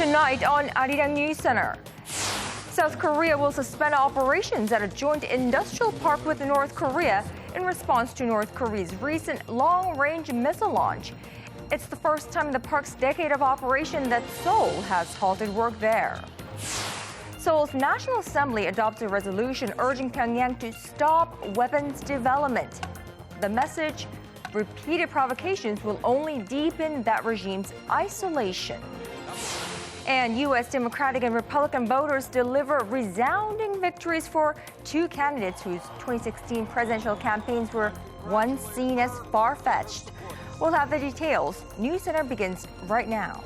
Tonight on Arirang News Center, South Korea will suspend operations at a joint industrial park with North Korea in response to North Korea's recent long-range missile launch. It's the first time in the park's decade of operation that Seoul has halted work there. Seoul's National Assembly adopted a resolution urging Pyongyang to stop weapons development. The message: repeated provocations will only deepen that regime's isolation. And U.S. Democratic and Republican voters deliver resounding victories for two candidates whose 2016 presidential campaigns were once seen as far-fetched. We'll have the details. News Center begins right now.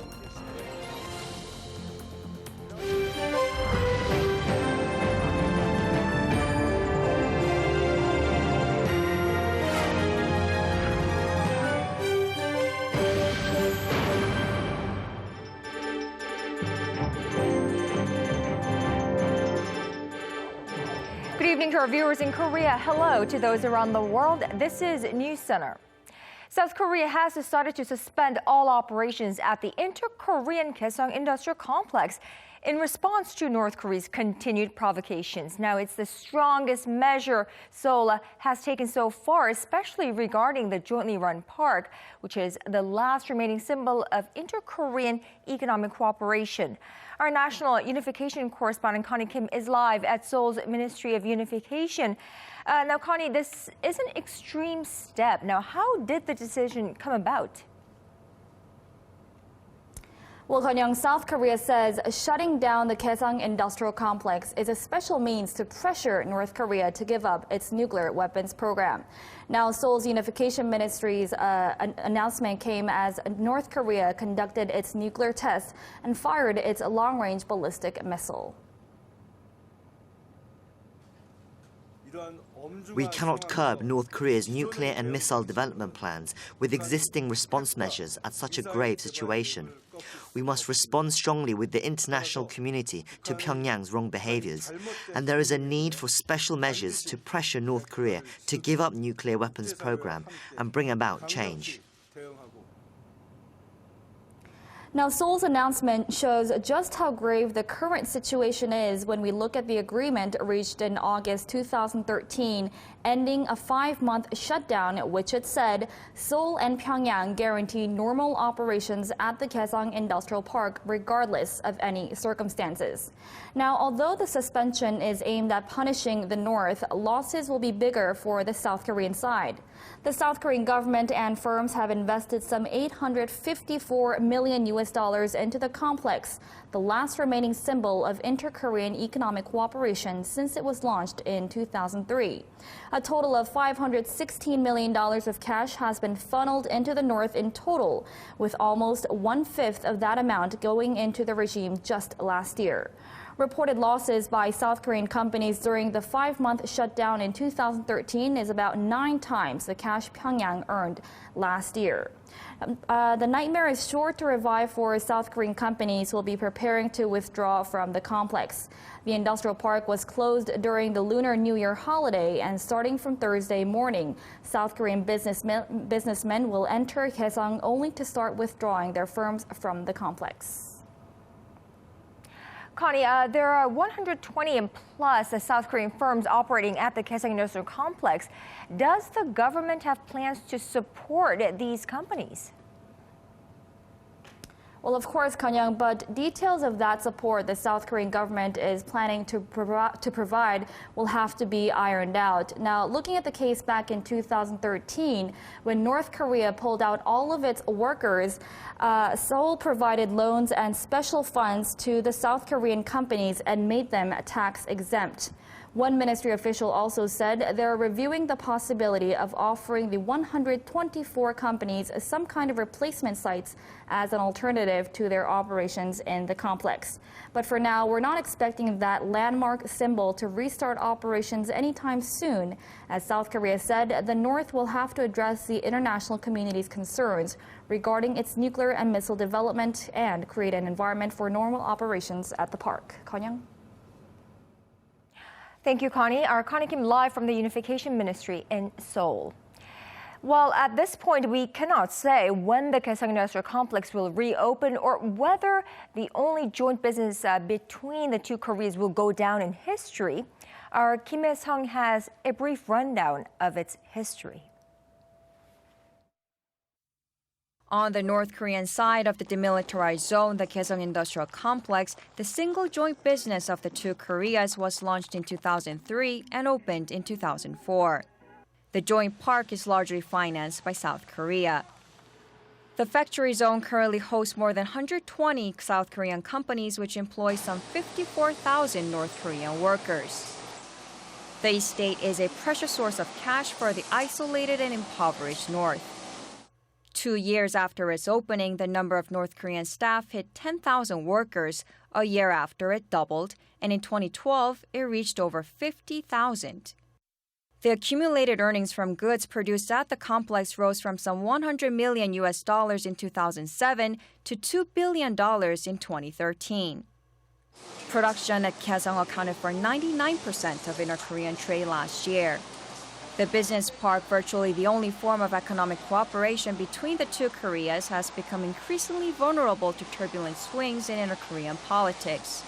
Good evening to our viewers in Korea. Hello to those around the world. This is News Center. South Korea has decided to suspend all operations at the inter-Korean Kaesong Industrial Complex in response to North Korea's continued provocations. Now, it's the strongest measure Seoul has taken so far, especially regarding the jointly run park, which is the last remaining symbol of inter-Korean economic cooperation. Our national unification correspondent Connie Kim is live at Seoul's Ministry of Unification. Now, Connie, this is an extreme step. Now, how did the decision come about? Well, Kwon-young, South Korea says shutting down the Kaesong Industrial Complex is a special means to pressure North Korea to give up its nuclear weapons program. Now, Seoul's Unification Ministry's announcement came as North Korea conducted its nuclear test and fired its long-range ballistic missile. We cannot curb North Korea's nuclear and missile development plans with existing response measures at such a grave situation. We must respond strongly with the international community to Pyongyang's wrong behaviors, and there is a need for special measures to pressure North Korea to give up nuclear weapons program and bring about change. Now, Seoul's announcement shows just how grave the current situation is when we look at the agreement reached in August 2013, ending a 5-month shutdown, which it said Seoul and Pyongyang guarantee normal operations at the Kaesong Industrial Park regardless of any circumstances. Now, although the suspension is aimed at punishing the North, losses will be bigger for the South Korean side. The South Korean government and firms have invested some $854 million into the complex, the last remaining symbol of inter-Korean economic cooperation since it was launched in 2003. A total of $516 million of cash has been funneled into the North in total, with almost 1/5 of that amount going into the regime just last year. Reported losses by South Korean companies during the 5-month shutdown in 2013 is about 9 times the cash Pyongyang earned last year. The nightmare is sure to revive for South Korean companies who will be preparing to withdraw from the complex. The industrial park was closed during the Lunar New Year holiday, and starting from Thursday morning, South Korean businessmen will enter Kaesong only to start withdrawing their firms from the complex. Connie, there are 120 plus South Korean firms operating at the Kaesong Industrial Complex. Does the government have plans to support these companies? Well, of course, Kwon-young, but details of that support the South Korean government is planning to provide will have to be ironed out. Now, looking at the case back in 2013, when North Korea pulled out all of its workers, Seoul provided loans and special funds to the South Korean companies and made them tax exempt. One ministry official also said they're reviewing the possibility of offering the 124 companies some kind of replacement sites as an alternative to their operations in the complex. But for now, we're not expecting that landmark symbol to restart operations anytime soon. As South Korea said, the North will have to address the international community's concerns regarding its nuclear and missile development and create an environment for normal operations at the park. Kwon-young. Thank you, Connie. Our Connie Kim live from the Unification Ministry in Seoul. Well, at this point, we cannot say when the Kaesong Industrial Complex will reopen or whether the only joint business between the two Koreas will go down in history. Our Kim Hae-sung has a brief rundown of its history. On the North Korean side of the demilitarized zone, the Kaesong Industrial Complex, the single joint business of the two Koreas, was launched in 2003 and opened in 2004. The joint park is largely financed by South Korea. The factory zone currently hosts more than 120 South Korean companies, which employ some 54,000 North Korean workers. The estate is a precious source of cash for the isolated and impoverished North. 2 years after its opening, the number of North Korean staff hit 10,000 workers. A year after, it doubled, and in 2012, it reached over 50,000. The accumulated earnings from goods produced at the complex rose from some $100 million in 2007 to $2 billion in 2013. Production at Kaesong accounted for 99% of inter-Korean trade last year. The business park, virtually the only form of economic cooperation between the two Koreas, has become increasingly vulnerable to turbulent swings in inter-Korean politics.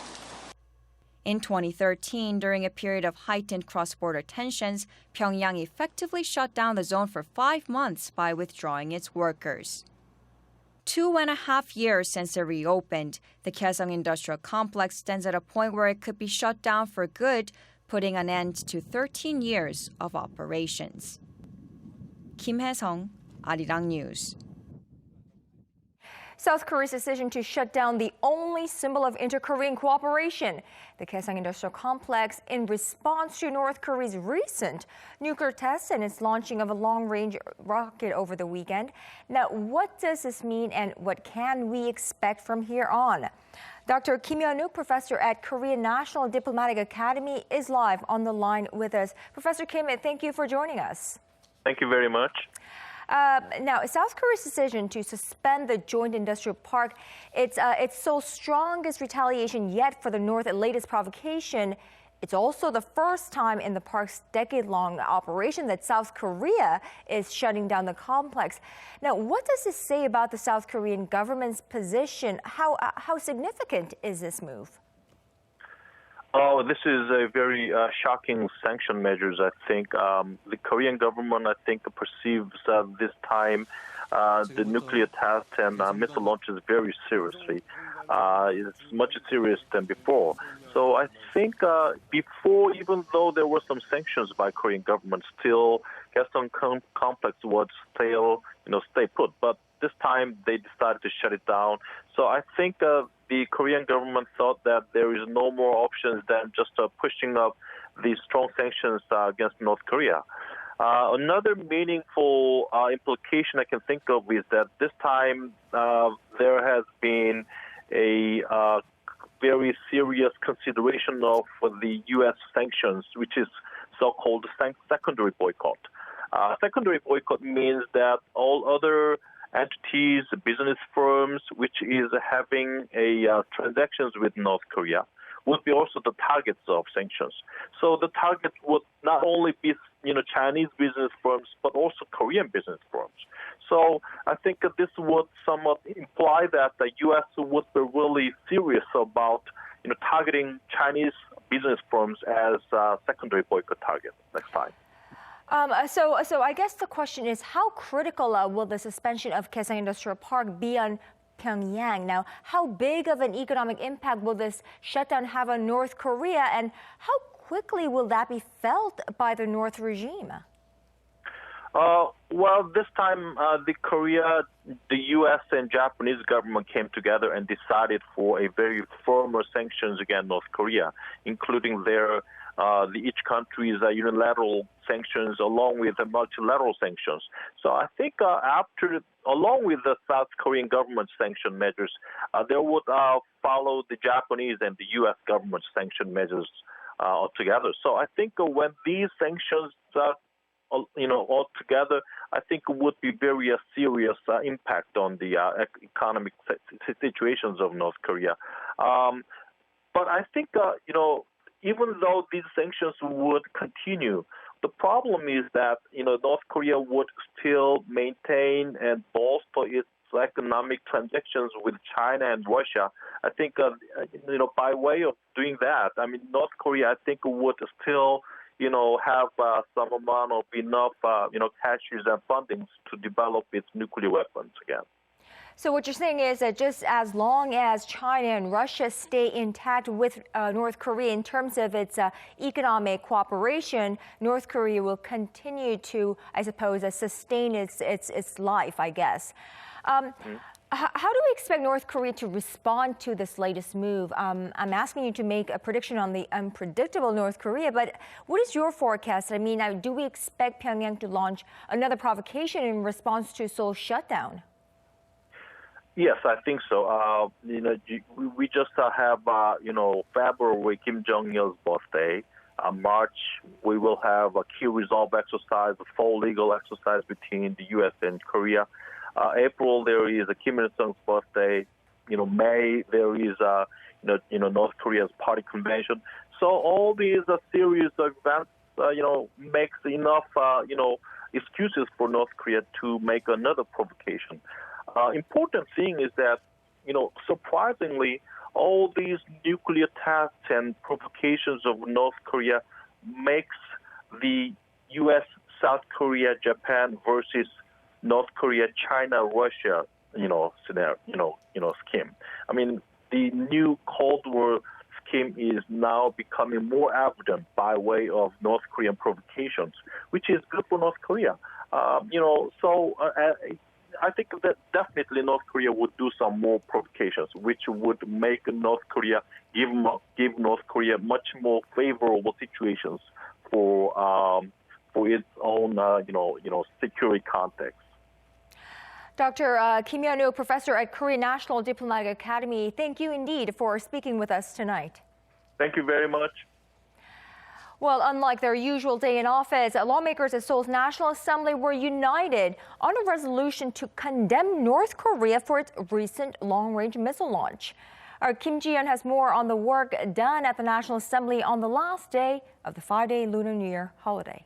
In 2013, during a period of heightened cross-border tensions, Pyongyang effectively shut down the zone for 5 months by withdrawing its workers. 2.5 years since it reopened, the Kaesong Industrial Complex stands at a point where it could be shut down for good, putting an end to 13 years of operations. Kim Hae-sung, Arirang News. South Korea's decision to shut down the only symbol of inter-Korean cooperation, the Kaesong Industrial Complex, in response to North Korea's recent nuclear tests and its launching of a long-range rocket over the weekend. Now, what does this mean and what can we expect from here on? Dr. Kim Hyun-wook, professor at Korean National Diplomatic Academy, is live on the line with us. Professor Kim, thank you for joining us. Thank you very much. Now, South Korea's decision to suspend the joint industrial park, it's Seoul's strongest retaliation yet for the North's latest provocation. It's also the first time in the park's decade-long operation that South Korea is shutting down the complex. Now, what does this say about the South Korean government's position? How significant is this move? Oh, this is a very shocking sanction measures, I think. The Korean government, I think, perceives this time the nuclear test and missile launches very seriously. It's much serious than before. So I think before, even though there were some sanctions by Korean government, still Kaesong complex would still, stay put. But this time they decided to shut it down. So I think the Korean government thought that there is no more options than just pushing up these strong sanctions against North Korea. Another meaningful implication I can think of is that this time there has been a very serious consideration of the U.S. sanctions, which is so-called secondary boycott. Secondary boycott means that all other entities, business firms, which is having transactions with North Korea, would be also the targets of sanctions. So the target would not only be Chinese business firms, but also Korean business firms. So I think this would somewhat imply that the U.S. would be really serious about targeting Chinese business firms as secondary boycott target next time. So I guess the question is, how critical will the suspension of Kaesong Industrial Park be on Pyongyang? Now, how big of an economic impact will this shutdown have on North Korea, and how quickly will that be felt by the North regime? Well, this time the U.S. and Japanese government came together and decided for a very firmer sanctions against North Korea, including each country's unilateral sanctions along with the multilateral sanctions. So I think along with the South Korean government sanction measures, they would follow the Japanese and the U.S. government sanction measures altogether. So I think when these sanctions all together, I think it would be very serious impact on the economic situations of North Korea. But I think, even though these sanctions would continue, The problem is that, North Korea would still maintain and bolster its economic transactions with China and Russia. I think, by way of doing that, North Korea, I think, would still, have some amount of enough, cashes and fundings to develop its nuclear weapons again. So what you're saying is that just as long as China and Russia stay intact with North Korea in terms of its economic cooperation, North Korea will continue to, I suppose, sustain its life, I guess. How do we expect North Korea to respond to this latest move? I'm asking you to make a prediction on the unpredictable North Korea, but what is your forecast? Do we expect Pyongyang to launch another provocation in response to Seoul's shutdown? Yes, I think so. We just have, February, Kim Jong-il's birthday. March, we will have a key resolve exercise, a full legal exercise between the U.S. and Korea. April, there is a Kim Il-sung's birthday. May, there is, North Korea's party convention. So all these series of events, makes enough, excuses for North Korea to make another provocation. Important thing is that, surprisingly, all these nuclear tests and provocations of North Korea makes the U.S., South Korea, Japan versus North Korea, China, Russia, scenario, scheme. The new Cold War scheme is now becoming more evident by way of North Korean provocations, which is good for North Korea. I think that definitely North Korea would do some more provocations, which would make North Korea give North Korea much more favorable situations for its own security context. Dr. Kim Yeon-woo, professor at Korean National Diplomatic Academy, thank you indeed for speaking with us tonight. Thank you very much. Well, unlike their usual day in office, lawmakers at Seoul's National Assembly were united on a resolution to condemn North Korea for its recent long-range missile launch. Our Kim Ji-yeon has more on the work done at the National Assembly on the last day of the 5-day Lunar New Year holiday.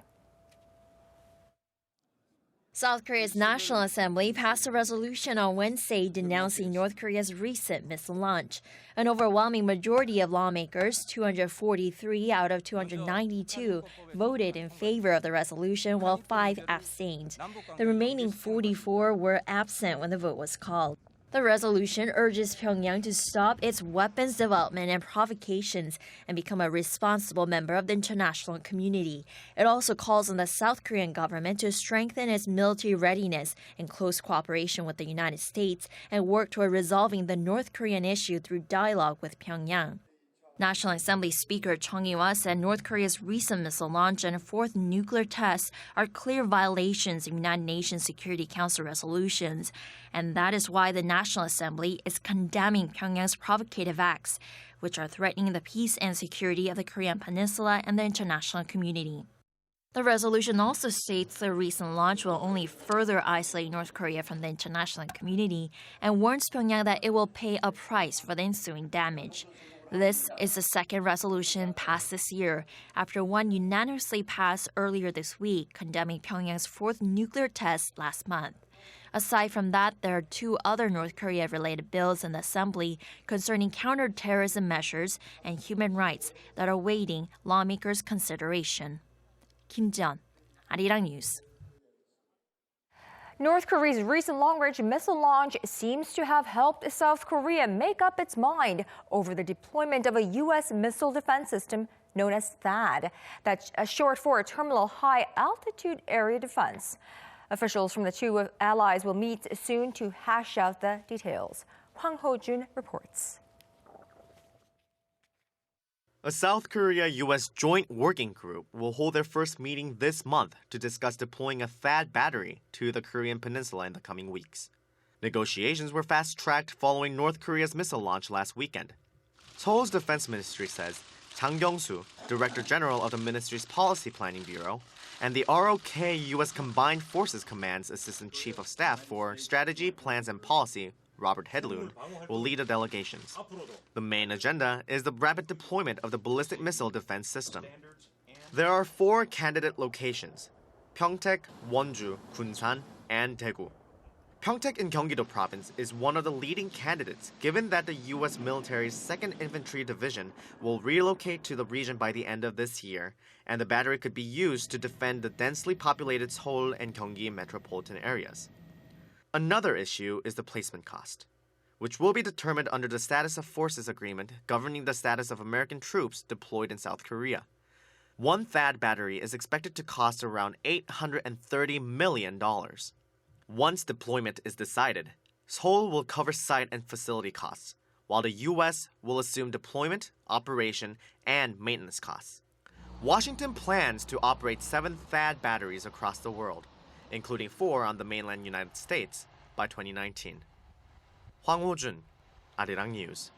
South Korea's National Assembly passed a resolution on Wednesday denouncing North Korea's recent missile launch. An overwhelming majority of lawmakers, 243 out of 292, voted in favor of the resolution, while 5 abstained. The remaining 44 were absent when the vote was called. The resolution urges Pyongyang to stop its weapons development and provocations and become a responsible member of the international community. It also calls on the South Korean government to strengthen its military readiness in close cooperation with the United States and work toward resolving the North Korean issue through dialogue with Pyongyang. National Assembly Speaker Chung Ih-wha said North Korea's recent missile launch and fourth nuclear tests are clear violations of United Nations Security Council resolutions, and that is why the National Assembly is condemning Pyongyang's provocative acts, which are threatening the peace and security of the Korean Peninsula and the international community. The resolution also states the recent launch will only further isolate North Korea from the international community and warns Pyongyang that it will pay a price for the ensuing damage. This is the second resolution passed this year, after one unanimously passed earlier this week condemning Pyongyang's fourth nuclear test last month. Aside from that, there are 2 other North Korea-related bills in the Assembly concerning counterterrorism measures and human rights that are awaiting lawmakers' consideration. Kim Ji-yeon, Arirang News. North Korea's recent long-range missile launch seems to have helped South Korea make up its mind over the deployment of a U.S. missile defense system known as THAAD. That's short for Terminal High Altitude Area Defense. Officials from the 2 allies will meet soon to hash out the details. Hwang Ho-jun reports. A South Korea-U.S. joint working group will hold their first meeting this month to discuss deploying a THAAD battery to the Korean peninsula in the coming weeks. Negotiations were fast-tracked following North Korea's missile launch last weekend. Seoul's defense ministry says Jang Kyung-soo, Director General of the ministry's Policy Planning Bureau, and the ROK U.S. Combined Forces Command's Assistant Chief of Staff for Strategy, Plans and Policy, Robert Hedlund, will lead the delegations. The main agenda is the rapid deployment of the ballistic missile defense system. There are 4 candidate locations: Pyeongtaek, Wonju, Gunsan, and Daegu. Pyeongtaek in Gyeonggi-do Province is one of the leading candidates, given that the U.S. military's 2nd Infantry Division will relocate to the region by the end of this year, and the battery could be used to defend the densely populated Seoul and Gyeonggi metropolitan areas. Another issue is the placement cost, which will be determined under the Status of Forces Agreement governing the status of American troops deployed in South Korea. One THAAD battery is expected to cost around $830 million. Once deployment is decided, Seoul will cover site and facility costs, while the U.S. will assume deployment, operation, and maintenance costs. Washington plans to operate 7 THAAD batteries across the world, including 4 on the mainland United States, by 2019. Hwang Ho-jun, Arirang News.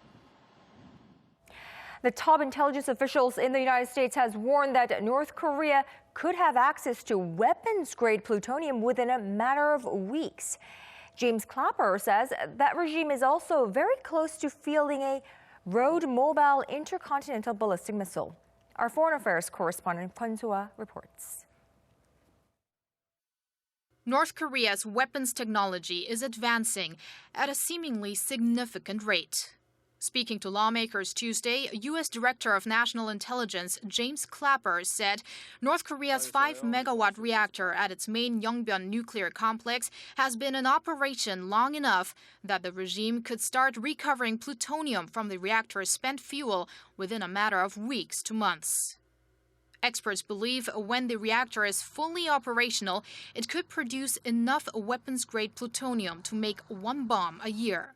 The top intelligence officials in the United States has warned that North Korea could have access to weapons-grade plutonium within a matter of weeks. James Clapper says that regime is also very close to fielding a road-mobile intercontinental ballistic missile. Our foreign affairs correspondent Kwon So-ah reports. North Korea's weapons technology is advancing at a seemingly significant rate. Speaking to lawmakers Tuesday, U.S. Director of National Intelligence James Clapper said North Korea's 5-megawatt reactor at its main Yongbyon nuclear complex has been in operation long enough that the regime could start recovering plutonium from the reactor's spent fuel within a matter of weeks to months. Experts believe when the reactor is fully operational, it could produce enough weapons-grade plutonium to make 1 bomb a year.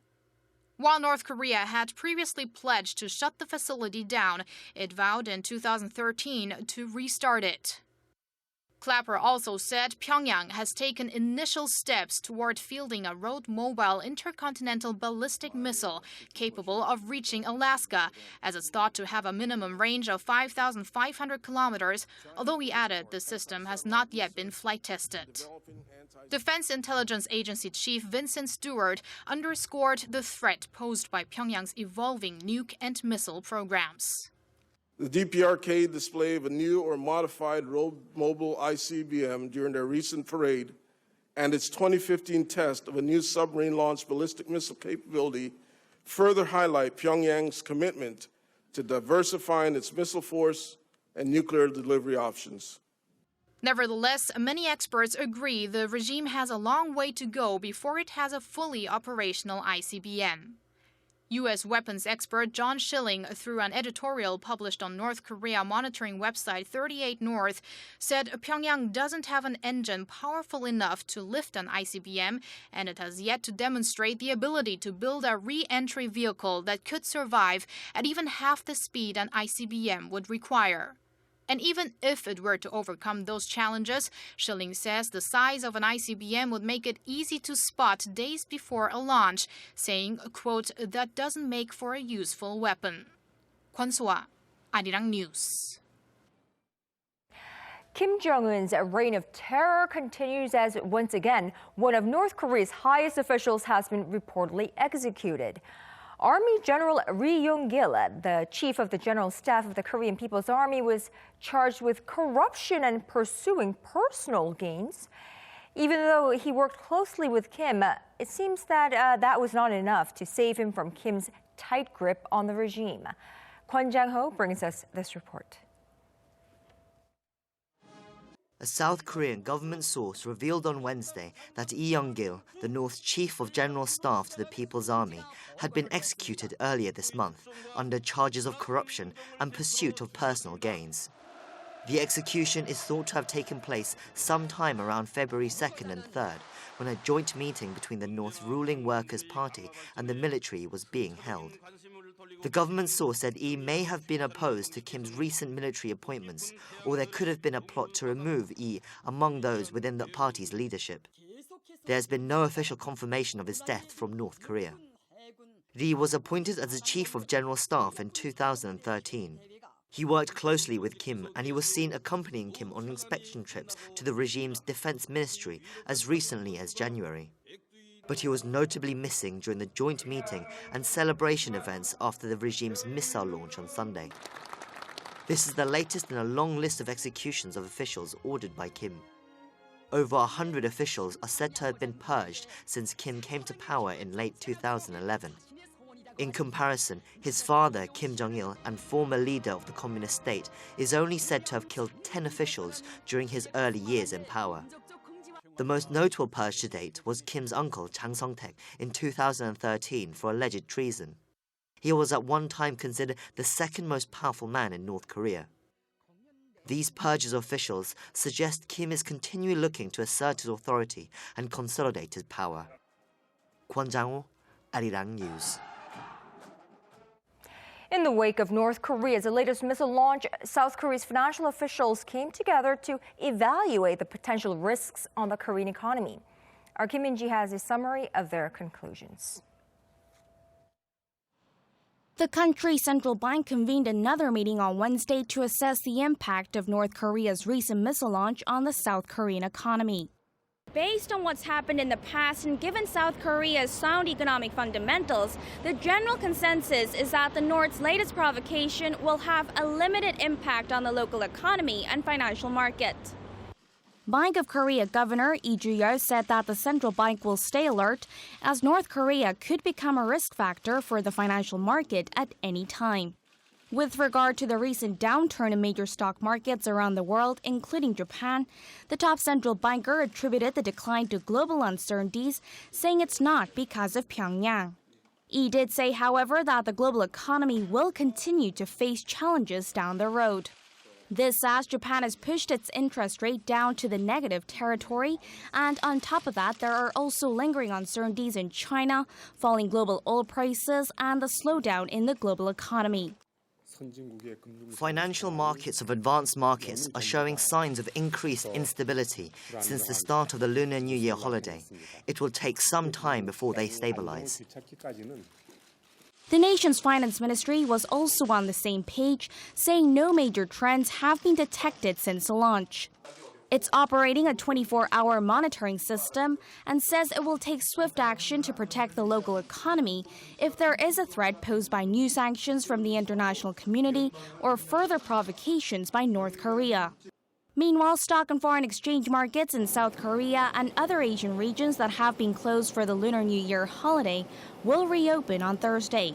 While North Korea had previously pledged to shut the facility down, it vowed in 2013 to restart it. Clapper also said Pyongyang has taken initial steps toward fielding a road-mobile intercontinental ballistic missile capable of reaching Alaska, as it's thought to have a minimum range of 5,500 kilometers, although he added the system has not yet been flight tested. Defense Intelligence Agency Chief Vincent Stewart underscored the threat posed by Pyongyang's evolving nuke and missile programs. The DPRK display of a new or modified road-mobile ICBM during their recent parade and its 2015 test of a new submarine-launched ballistic missile capability further highlight Pyongyang's commitment to diversifying its missile force and nuclear delivery options. Nevertheless, many experts agree the regime has a long way to go before it has a fully operational ICBM. U.S. weapons expert John Schilling, through an editorial published on North Korea monitoring website 38 North, said Pyongyang doesn't have an engine powerful enough to lift an ICBM, and it has yet to demonstrate the ability to build a re-entry vehicle that could survive at even half the speed an ICBM would require. And even if it were to overcome those challenges, Schilling says the size of an ICBM would make it easy to spot days before a launch, saying, quote, that doesn't make for a useful weapon. Kwon So-ah, Arirang News. Kim Jong-un's reign of terror continues as once again, one of North Korea's highest officials has been reportedly executed. Army General Ri Yong-gil, the chief of the General Staff of the Korean People's Army, was charged with corruption and pursuing personal gains. Even though he worked closely with Kim, it seems that that was not enough to save him from Kim's tight grip on the regime. Kwon Jang-ho brings us this report. A South Korean government source revealed on Wednesday that Ri Yong-gil, the North's chief of general staff to the People's Army, had been executed earlier this month under charges of corruption and pursuit of personal gains. The execution is thought to have taken place sometime around February 2nd and 3rd, when a joint meeting between the North's ruling Workers' Party and the military was being held. The government source said Lee may have been opposed to Kim's recent military appointments, or there could have been a plot to remove Lee among those within the party's leadership. There has been no official confirmation of his death from North Korea. Lee was appointed as the Chief of General Staff in 2013. He worked closely with Kim, and he was seen accompanying Kim on inspection trips to the regime's defense ministry as recently as January. But he was notably missing during the joint meeting and celebration events after the regime's missile launch on Sunday. This is the latest in a long list of executions of officials ordered by Kim. Over 100 officials are said to have been purged since Kim came to power in late 2011. In comparison, his father, Kim Jong-il, and former leader of the communist state, is only said to have killed 10 officials during his early years in power. The most notable purge to date was Kim's uncle, Chang Song-taek, in 2013 for alleged treason. He was at one time considered the second most powerful man in North Korea. These purges of officials suggest Kim is continually looking to assert his authority and consolidate his power. Kwon Jang-ho, Arirang News. In the wake of North Korea's latest missile launch, South Korea's financial officials came together to evaluate the potential risks on the Korean economy. Our Kim Min-ji has a summary of their conclusions. The country's central bank convened another meeting on Wednesday to assess the impact of North Korea's recent missile launch on the South Korean economy. Based on what's happened in the past and given South Korea's sound economic fundamentals, the general consensus is that the North's latest provocation will have a limited impact on the local economy and financial market. Bank of Korea Governor Lee Ju-yeol said that the central bank will stay alert as North Korea could become a risk factor for the financial market at any time. With regard to the recent downturn in major stock markets around the world, including Japan, the top central banker attributed the decline to global uncertainties, saying it's not because of Pyongyang. Lee did say, however, that the global economy will continue to face challenges down the road. This as Japan has pushed its interest rate down to the negative territory, and on top of that, there are also lingering uncertainties in China, falling global oil prices, and the slowdown in the global economy. Financial markets of advanced markets are showing signs of increased instability since the start of the Lunar New Year holiday. It will take some time before they stabilize. The nation's finance ministry was also on the same page, saying no major trends have been detected since the launch. It's operating a 24-hour monitoring system and says it will take swift action to protect the local economy if there is a threat posed by new sanctions from the international community or further provocations by North Korea. Meanwhile, stock and foreign exchange markets in South Korea and other Asian regions that have been closed for the Lunar New Year holiday will reopen on Thursday.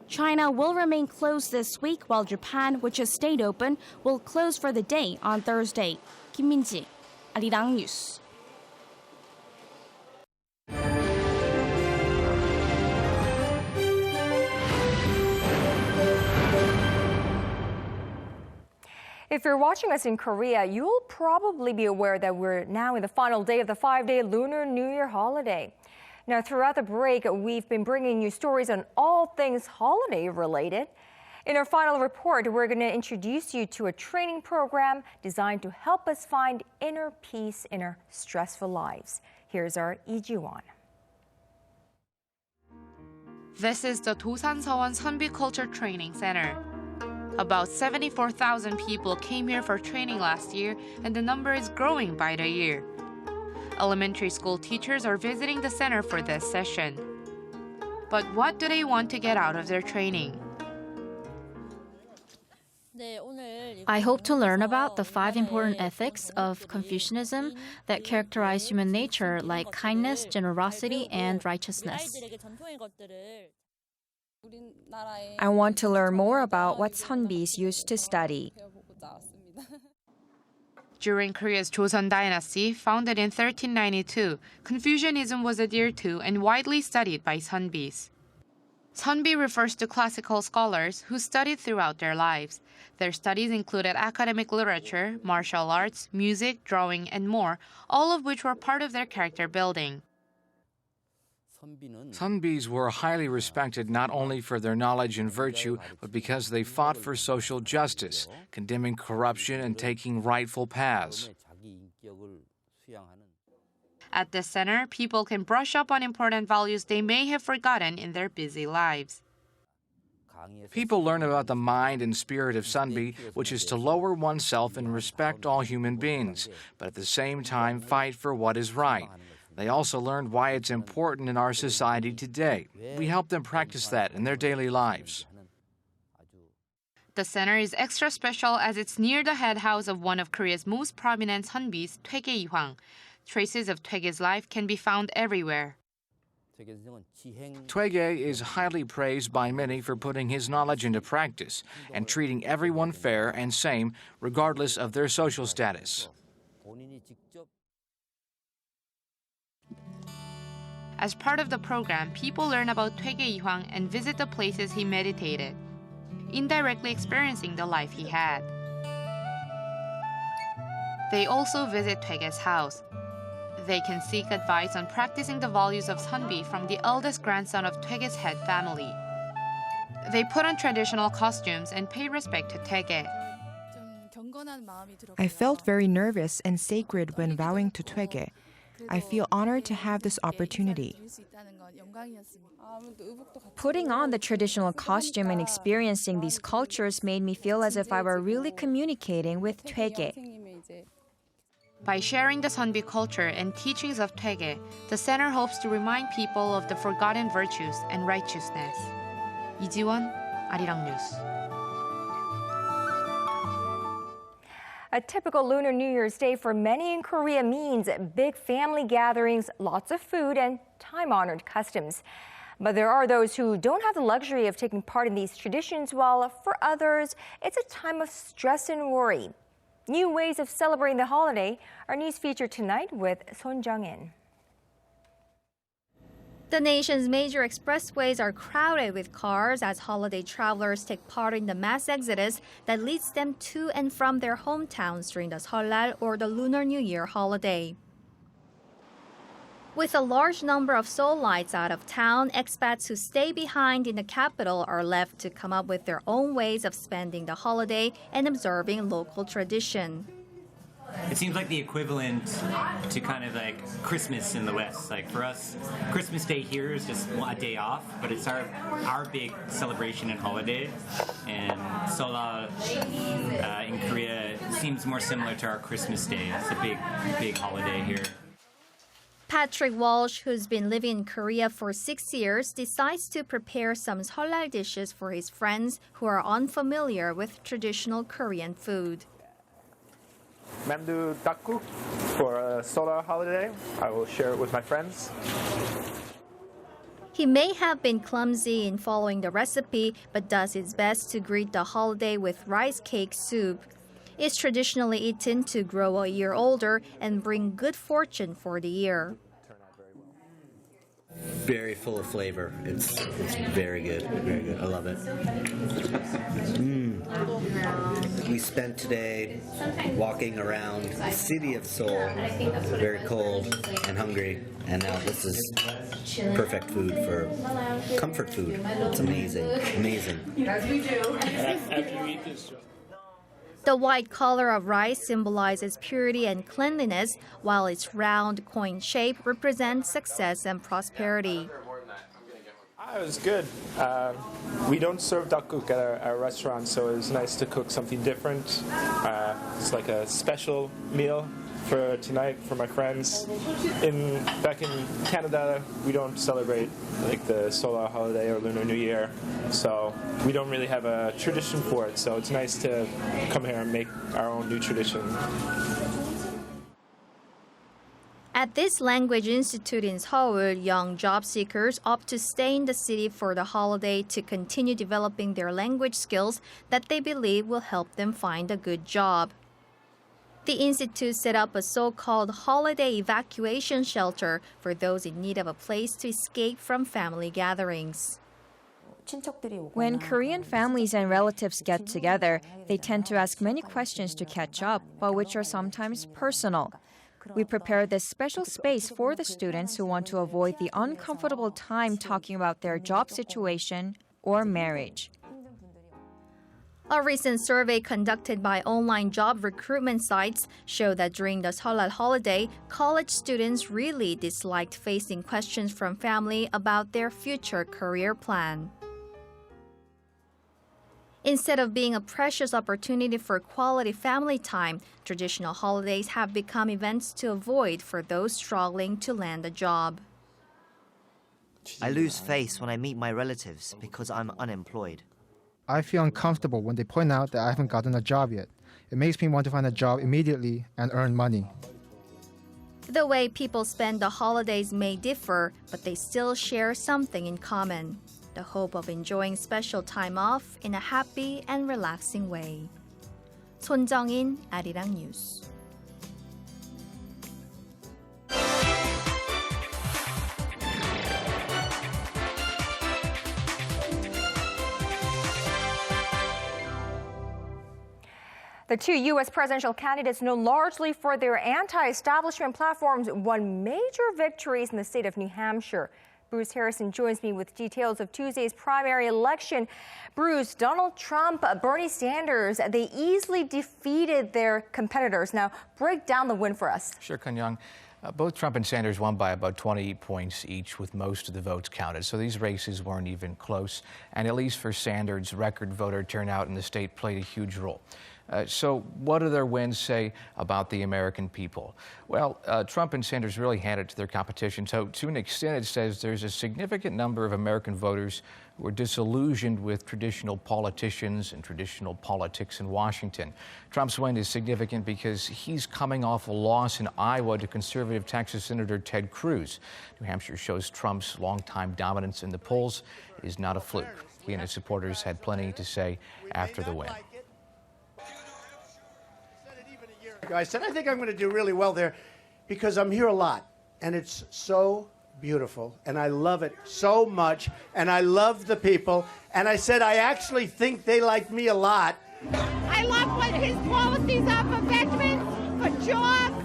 China will remain closed this week, while Japan, which has stayed open, will close for the day on Thursday. Kim Min-ji, Arirang News. If you're watching us in Korea, you'll probably be aware that we're now in the final day of the 5-day Lunar New Year holiday. Now, throughout the break, we've been bringing you stories on all things holiday related. In our final report, we're going to introduce you to a training program designed to help us find inner peace in our stressful lives. Here's our Lee Ji-won. This is the Dosan Sewon Sunbi Culture Training Center. About 74,000 people came here for training last year, and the number is growing by the year. Elementary school teachers are visiting the center for this session. But what do they want to get out of their training? I hope to learn about the 5 important ethics of Confucianism that characterize human nature, like kindness, generosity, and righteousness. I want to learn more about what Sunbis used to study. During Korea's Joseon dynasty, founded in 1392, Confucianism was adhered to and widely studied by Sunbis. Sunbi refers to classical scholars who studied throughout their lives. Their studies included academic literature, martial arts, music, drawing, and more, all of which were part of their character building. Sunbis were highly respected not only for their knowledge and virtue, but because they fought for social justice, condemning corruption and taking rightful paths. At this center, people can brush up on important values they may have forgotten in their busy lives. People learn about the mind and spirit of Sunbi, which is to lower oneself and respect all human beings, but at the same time fight for what is right. They also learned why it's important in our society today. We help them practice that in their daily lives. The center is extra special as it's near the head house of one of Korea's most prominent Sunbis, Taege Ihwang. Traces of Taege's life can be found everywhere. Taege is highly praised by many for putting his knowledge into practice and treating everyone fair and same, regardless of their social status. As part of the program, people learn about Taege Ihwang and visit the places he meditated, indirectly experiencing the life he had. They also visit Taege's house. They can seek advice on practicing the values of Sunbi from the eldest grandson of Taege's head family. They put on traditional costumes and pay respect to Taege. I felt very nervous and sacred when vowing to Taege. I feel honored to have this opportunity. Putting on the traditional costume and experiencing these cultures made me feel as if I were really communicating with Taege. By sharing the Sunbi culture and teachings of Taege, the center hopes to remind people of the forgotten virtues and righteousness. 이지원, Arirang News. A typical Lunar New Year's Day for many in Korea means big family gatherings, lots of food, and time-honored customs. But there are those who don't have the luxury of taking part in these traditions, while for others, it's a time of stress and worry. New ways of celebrating the holiday. Our news feature tonight with Son Jung-in. The nation's major expressways are crowded with cars as holiday travelers take part in the mass exodus that leads them to and from their hometowns during the Seollal or the Lunar New Year holiday. With a large number of Seoulites out of town, expats who stay behind in the capital are left to come up with their own ways of spending the holiday and observing local tradition. It seems like the equivalent to kind of like Christmas in the West. Like for us, Christmas Day here is just a day off, but it's our big celebration and holiday. And Seollal in Korea seems more similar to our Christmas Day. It's a big holiday here. Patrick Walsh, who's been living in Korea for 6 years, decides to prepare some Seollal dishes for his friends who are unfamiliar with traditional Korean food. Mandu dakguk for a Seollal holiday. I will share it with my friends. He may have been clumsy in following the recipe, but does his best to greet the holiday with rice cake soup. It's traditionally eaten to grow a year older and bring good fortune for the year. Very full of flavor. It's very good. Very good. I love it. We spent today walking around the city of Seoul, very cold and hungry, and now this is perfect food for comfort food. It's amazing. Amazing. The white color of rice symbolizes purity and cleanliness, while its round coin shape represents success and prosperity. It was good. We don't serve dakguk at our restaurant, so it was nice to cook something different. It's like a special meal for tonight for my friends. Back in Canada, we don't celebrate like the Seollal holiday or Lunar New Year, so we don't really have a tradition for it. So it's nice to come here and make our own new tradition. At this language institute in Seoul, young job seekers opt to stay in the city for the holiday to continue developing their language skills that they believe will help them find a good job. The institute set up a so-called holiday evacuation shelter for those in need of a place to escape from family gatherings. When Korean families and relatives get together, they tend to ask many questions to catch up, but which are sometimes personal. We prepared this special space for the students who want to avoid the uncomfortable time talking about their job situation or marriage. A recent survey conducted by online job recruitment sites showed that during the Seollal holiday, college students really disliked facing questions from family about their future career plan. Instead of being a precious opportunity for quality family time, traditional holidays have become events to avoid for those struggling to land a job. I lose face when I meet my relatives because I'm unemployed. I feel uncomfortable when they point out that I haven't gotten a job yet. It makes me want to find a job immediately and earn money. The way people spend the holidays may differ, but they still share something in common: the hope of enjoying special time off in a happy and relaxing way. 손정인, Arirang News. The two U.S. presidential candidates, known largely for their anti-establishment platforms, won major victories in the state of New Hampshire. Bruce Harrison joins me with details of Tuesday's primary election. Bruce, Donald Trump, Bernie Sanders, they easily defeated their competitors. Now, break down the win for us. Sure, Kun-young. Both Trump and Sanders won by about 20 points each, with most of the votes counted. So these races weren't even close. And at least for Sanders, record voter turnout in the state played a huge role. So what do their wins say about the American people? Well, Trump and Sanders really handed it to their competition. So to an extent, it says there's a significant number of American voters who are disillusioned with traditional politicians and traditional politics in Washington. Trump's win is significant because he's coming off a loss in Iowa to conservative Texas Senator Ted Cruz. New Hampshire shows Trump's longtime dominance in the polls is not a fluke. He and his supporters had plenty to say after the win. I said, I think I'm going to do really well there because I'm here a lot, and it's so beautiful, and I love it so much, and I love the people, and I said, I actually think they like me a lot. I love what his policies are for veterans, for jobs.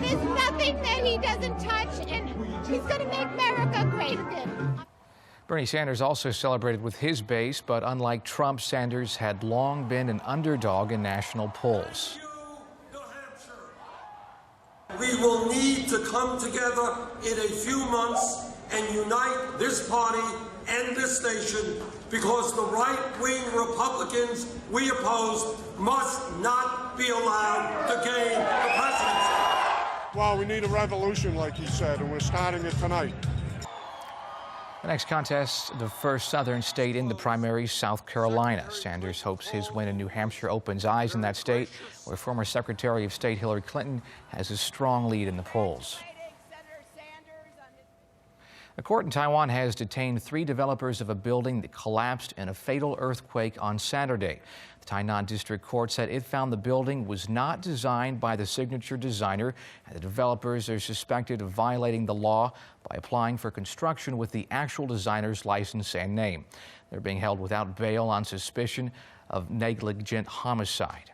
There's nothing that he doesn't touch, and he's going to make America great again. Bernie Sanders also celebrated with his base, but unlike Trump, Sanders had long been an underdog in national polls. We will need to come together in a few months and unite this party and this station, because the right-wing Republicans we oppose must not be allowed to gain the presidency. Well, we need a revolution, like he said, and we're starting it tonight. The next contest, the first southern state in the primary, South Carolina. Sanders hopes his win in New Hampshire opens eyes in that state, where former Secretary of State Hillary Clinton has a strong lead in the polls. A court in Taiwan has detained 3 developers of a building that collapsed in a fatal earthquake on Saturday. The Tainan District Court said it found the building was not designed by the signature designer, and the developers are suspected of violating the law by applying for construction with the actual designer's license and name. They're being held without bail on suspicion of negligent homicide.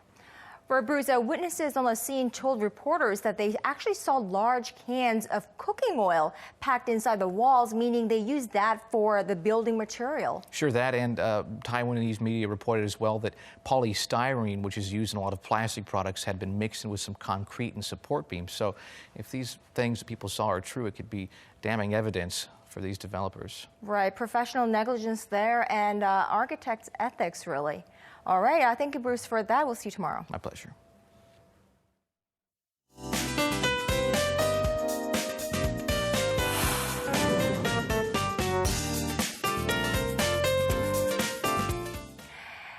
For Bruce, witnesses on the scene told reporters that they actually saw large cans of cooking oil packed inside the walls, meaning they used that for the building material. Sure, that, and Taiwanese media reported as well that polystyrene, which is used in a lot of plastic products, had been mixed in with some concrete and support beams. So if these things that people saw are true, it could be damning evidence for these developers. Right, professional negligence there and architect's ethics, really. All right, thank you, Bruce, for that. We'll see you tomorrow. My pleasure.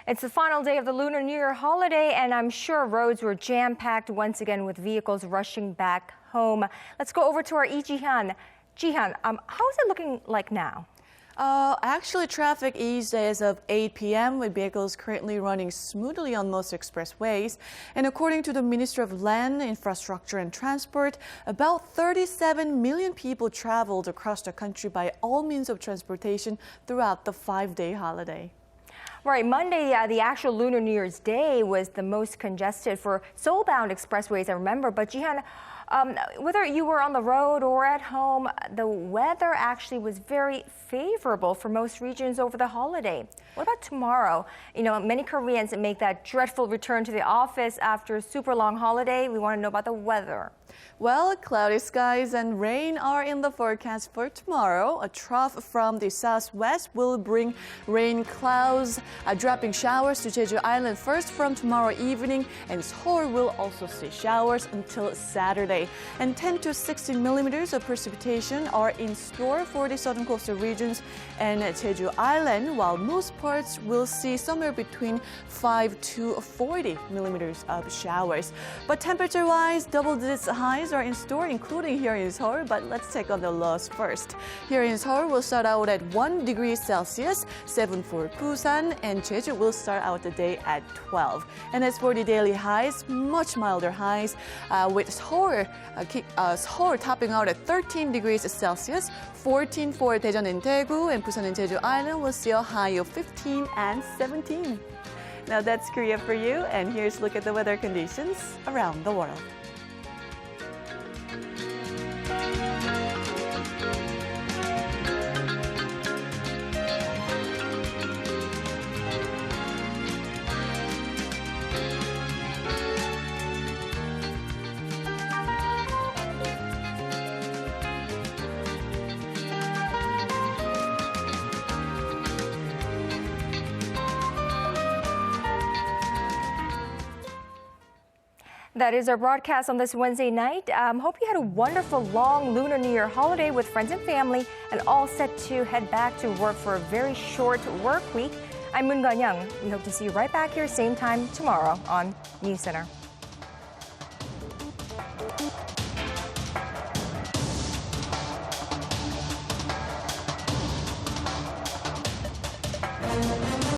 It's the final day of the Lunar New Year holiday, and I'm sure roads were jam-packed once again with vehicles rushing back home. Let's go over to our Ji-han. Ji-han, how is it looking like now? Actually, traffic eased as of 8 p.m. with vehicles currently running smoothly on most expressways. And according to the Ministry of Land, Infrastructure and Transport, about 37 million people traveled across the country by all means of transportation throughout the 5-day holiday. Right, Monday, the actual Lunar New Year's Day was the most congested for Seoul-bound expressways, I remember. But Ji-han, whether you were on the road or at home, the weather actually was very favorable for most regions over the holiday. What about tomorrow? You know, many Koreans make that dreadful return to the office after a super long holiday. We want to know about the weather. Well, cloudy skies and rain are in the forecast for tomorrow. A trough from the southwest will bring rain clouds, dropping showers to Jeju Island first from tomorrow evening, and Seoul will also see showers until Saturday. And 10 to 16 millimeters of precipitation are in store for the southern coastal regions and Jeju Island, while most parts will see somewhere between 5 to 40 millimeters of showers. But temperature-wise, double-digit highs are in store, including here in Seoul, but let's take on the lows first. Here in Seoul, we'll start out at 1 degree Celsius, 7 for Busan, and Jeju will start out the day at 12. And as for the daily highs, much milder highs, with Seoul topping out at 13 degrees Celsius, 14 for Daejeon and Daegu, and Busan and Jeju Island will see a high of 15 and 17. Now that's Korea for you, and here's a look at the weather conditions around the world. That is our broadcast on this Wednesday night. Hope you had a wonderful long Lunar New Year holiday with friends and family and all set to head back to work for a very short work week. I'm Moon Gan-young. We hope to see you right back here same time tomorrow on NEWSCENTER.